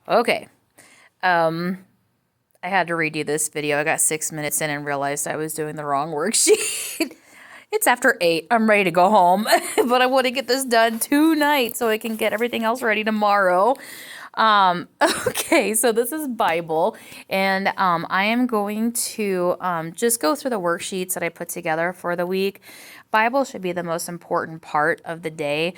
Okay. I had to redo this video. I got 6 minutes in and realized I was doing the wrong worksheet. It's after 8. I'm ready to go home, but I want to get this done tonight so I can get everything else ready tomorrow. Okay, so this is Bible, and I am going to just go through the worksheets that I put together for the week. Bible should be the most important part of the day.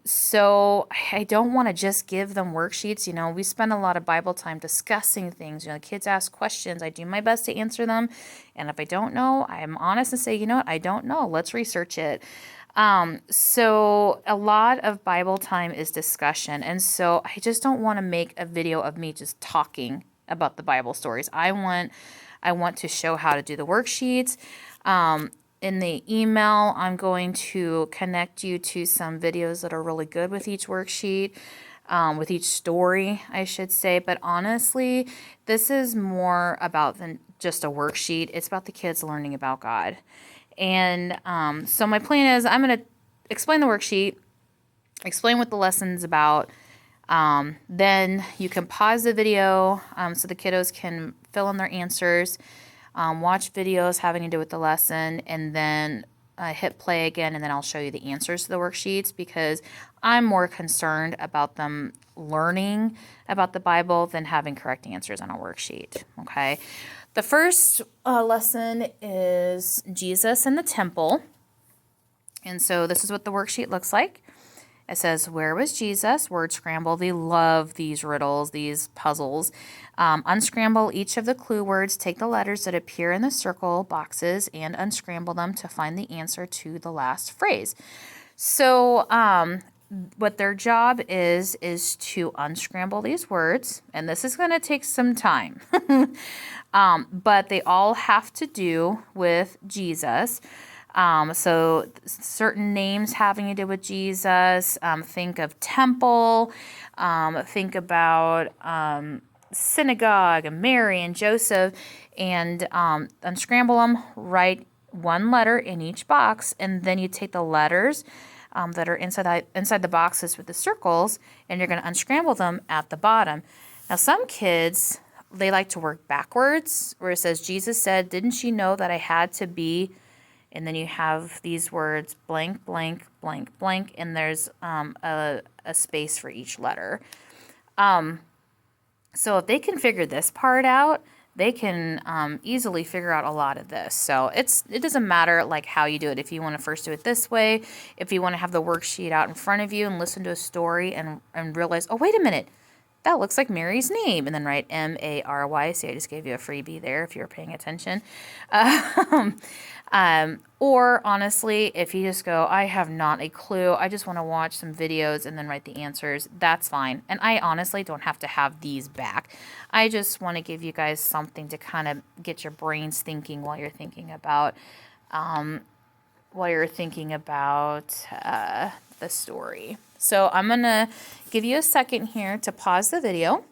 So I don't want to just give them worksheets. You know, we spend a lot of Bible time discussing things. You know, kids ask questions. I do my best to answer them. And if I don't know, I'm honest and say, you know what, I don't know. Let's research it. So a lot of Bible time is discussion. And so I just don't want to make a video of me just talking about the Bible stories. I want to show how to do the worksheets. In the email, I'm going to connect you to some videos that are really good with each worksheet, with each story, I should say. But honestly, this is more about than just a worksheet. It's about the kids learning about God. And so my plan is I'm going to explain the worksheet, explain what the lesson's about. Then you can pause the video so the kiddos can fill in their answers, watch videos having to do with the lesson, and then hit play again, and then I'll show you the answers to the worksheets because I'm more concerned about them learning about the Bible than having correct answers on a worksheet. Okay. The first lesson is Jesus in the temple. And so this is what the worksheet looks like. It says, where was Jesus? Word scramble. They love these riddles, these puzzles. Unscramble each of the clue words. Take the letters that appear in the circle boxes and unscramble them to find the answer to the last phrase. So what their job is to unscramble these words. And this is going to take some time. But they all have to do with Jesus. So certain names having to do with Jesus, think of temple, think about synagogue and Mary and Joseph, and unscramble them, write one letter in each box, and then you take the letters that are inside the boxes with the circles, and you're going to unscramble them at the bottom. Now some kids, they like to work backwards, where it says, Jesus said, didn't you know that I had to be... And then you have these words, blank, blank, blank, blank, and there's a space for each letter. So if they can figure this part out, they can easily figure out a lot of this. So it doesn't matter like how you do it. If you want to first do it this way, if you want to have the worksheet out in front of you and listen to a story and realize, oh, wait a minute, that looks like Mary's name. And then write M-A-R-Y. See, I just gave you a freebie there if you were paying attention. Or honestly, if you just go, I have not a clue, I just want to watch some videos and then write the answers, that's fine. And I honestly don't have to have these back. I just want to give you guys something to kind of get your brains thinking while you're thinking about the story. So I'm going to give you a second here to pause the video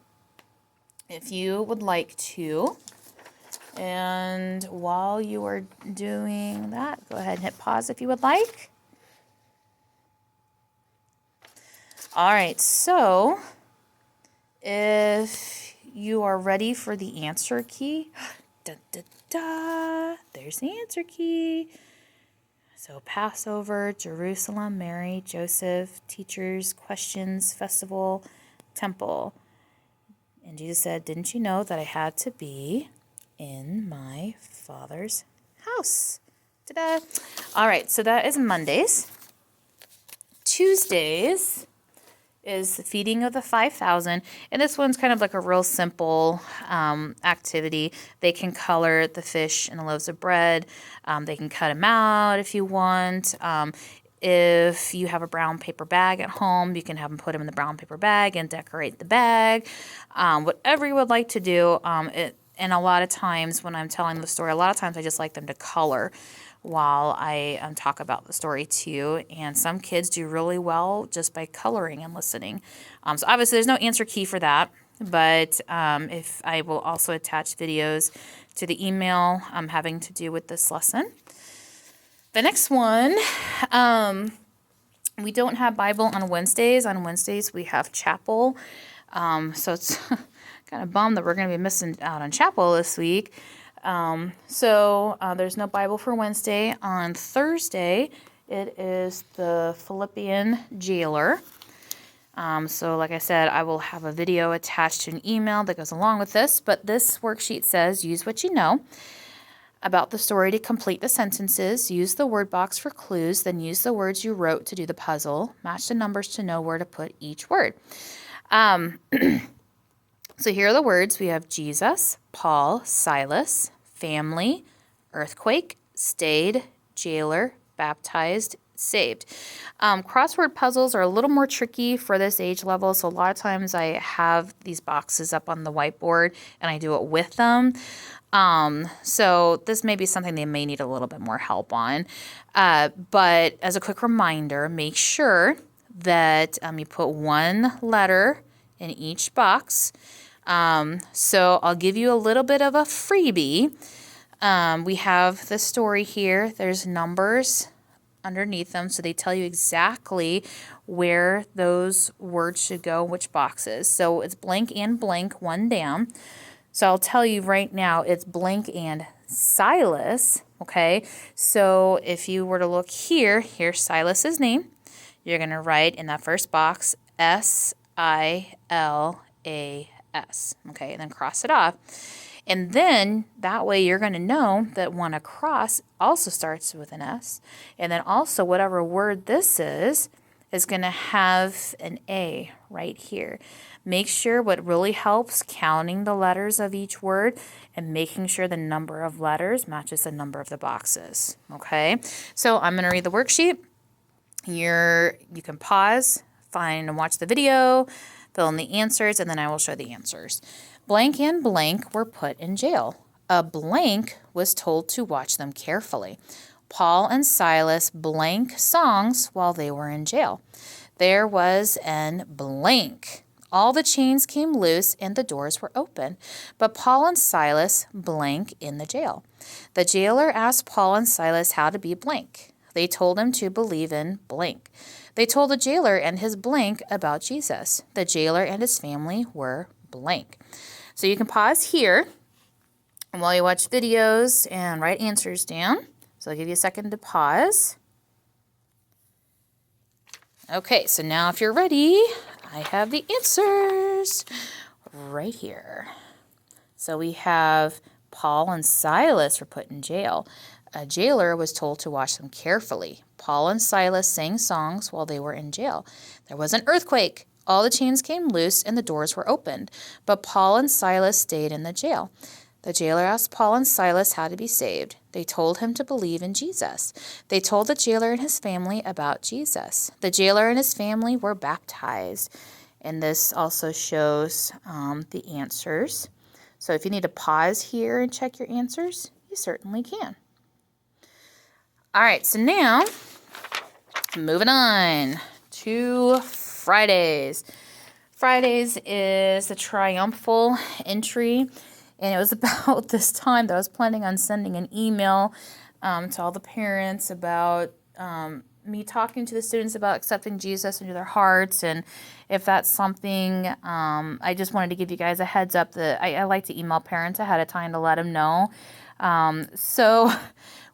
if you would like to. And while you are doing that, go ahead and hit pause if you would like. All right, so if you are ready for the answer key, da, da, da, there's the answer key. So Passover, Jerusalem, Mary, Joseph, teachers, questions, festival, temple. And Jesus said, didn't you know that I had to be in my Father's house? Ta-da! All right, so that is Mondays. Tuesdays is the feeding of the 5,000, and this one's kind of like a real simple activity. They can color the fish and the loaves of bread. They can cut them out if you want. If you have a brown paper bag at home, you can have them put them in the brown paper bag and decorate the bag. Whatever you would like to do. And a lot of times when I'm telling the story, a lot of times I just like them to color while I talk about the story too. And some kids do really well just by coloring and listening. So obviously there's no answer key for that. But if I will also attach videos to the email having to do with this lesson. The next one, we don't have Bible on Wednesdays. On Wednesdays we have chapel. So it's kind of bummed that we're going to be missing out on chapel this week. There's no Bible for Wednesday. On Thursday, it is the Philippian jailer. So like I said, I will have a video attached to an email that goes along with this, but this worksheet says use what you know about the story to complete the sentences, use the word box for clues, then use the words you wrote to do the puzzle, match the numbers to know where to put each word. So here are the words. We have Jesus, Paul, Silas, family, earthquake, stayed, jailer, baptized, saved. Crossword puzzles are a little more tricky for this age level, so a lot of times I have these boxes up on the whiteboard and I do it with them. So this may be something they may need a little bit more help on. But as a quick reminder, make sure that you put one letter in each box. So I'll give you a little bit of a freebie. We have the story here. There's numbers underneath them, so they tell you exactly where those words should go, which boxes. So it's blank and blank, one down. So I'll tell you right now, it's blank and Silas, okay? So if you were to look here, here's Silas's name. You're going to write in that first box, S-I-L-A-S, okay? And then cross it off. And then that way you're going to know that one across also starts with an S. And then also whatever word this is going to have an A right here. Make sure what really helps counting the letters of each word and making sure the number of letters matches the number of the boxes. Okay, so I'm going to read the worksheet. You can pause, find and watch the video, fill in the answers, and then I will show the answers. Blank and blank were put in jail. A blank was told to watch them carefully. Paul and Silas blank songs while they were in jail. There was an blank. All the chains came loose and the doors were open, but Paul and Silas blank in the jail. The jailer asked Paul and Silas how to be blank. They told him to believe in blank. They told the jailer and his blank about Jesus. The jailer and his family were blank. So you can pause here while you watch videos and write answers down. So I'll give you a second to pause. Okay, so now if you're ready, I have the answers right here. So we have Paul and Silas were put in jail. A jailer was told to watch them carefully. Paul and Silas sang songs while they were in jail. There was an earthquake. All the chains came loose and the doors were opened, but Paul and Silas stayed in the jail. The jailer asked Paul and Silas how to be saved. They told him to believe in Jesus. They told the jailer and his family about Jesus. The jailer and his family were baptized. And this also shows the answers. So if you need to pause here and check your answers, you certainly can. All right, so now moving on to Fridays. Fridays is the triumphal entry, and it was about this time that I was planning on sending an email to all the parents about me talking to the students about accepting Jesus into their hearts, and if that's something, I just wanted to give you guys a heads up that I like to email parents ahead of time to let them know. So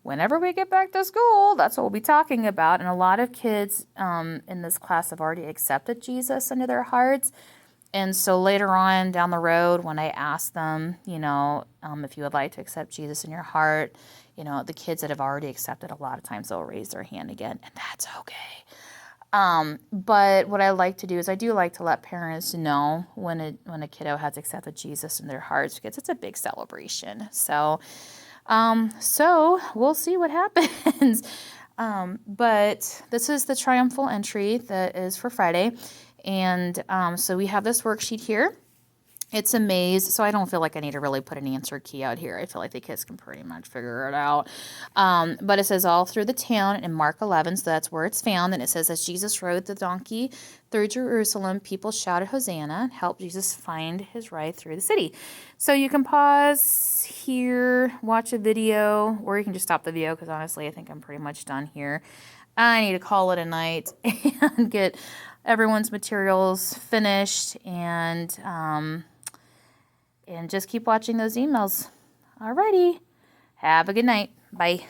whenever we get back to school, that's what we'll be talking about. And a lot of kids in this class have already accepted Jesus into their hearts. And so later on down the road, when I ask them, if you would like to accept Jesus in your heart, the kids that have already accepted, a lot of times they'll raise their hand again, and that's okay. But what I like to do is I do like to let parents know when a kiddo has accepted Jesus in their hearts, because it's a big celebration. So we'll see what happens. But this is the triumphal entry that is for Friday. And so we have this worksheet here. It's a maze, so I don't feel like I need to really put an answer key out here. I feel like the kids can pretty much figure it out. But it says all through the town in Mark 11, so that's where it's found. And it says, as Jesus rode the donkey through Jerusalem, people shouted Hosanna and helped Jesus find his ride through the city. So you can pause here, watch a video, or you can just stop the video because honestly I think I'm pretty much done here. I need to call it a night and get everyone's materials finished, and just keep watching those emails. Alrighty. Have a good night. Bye.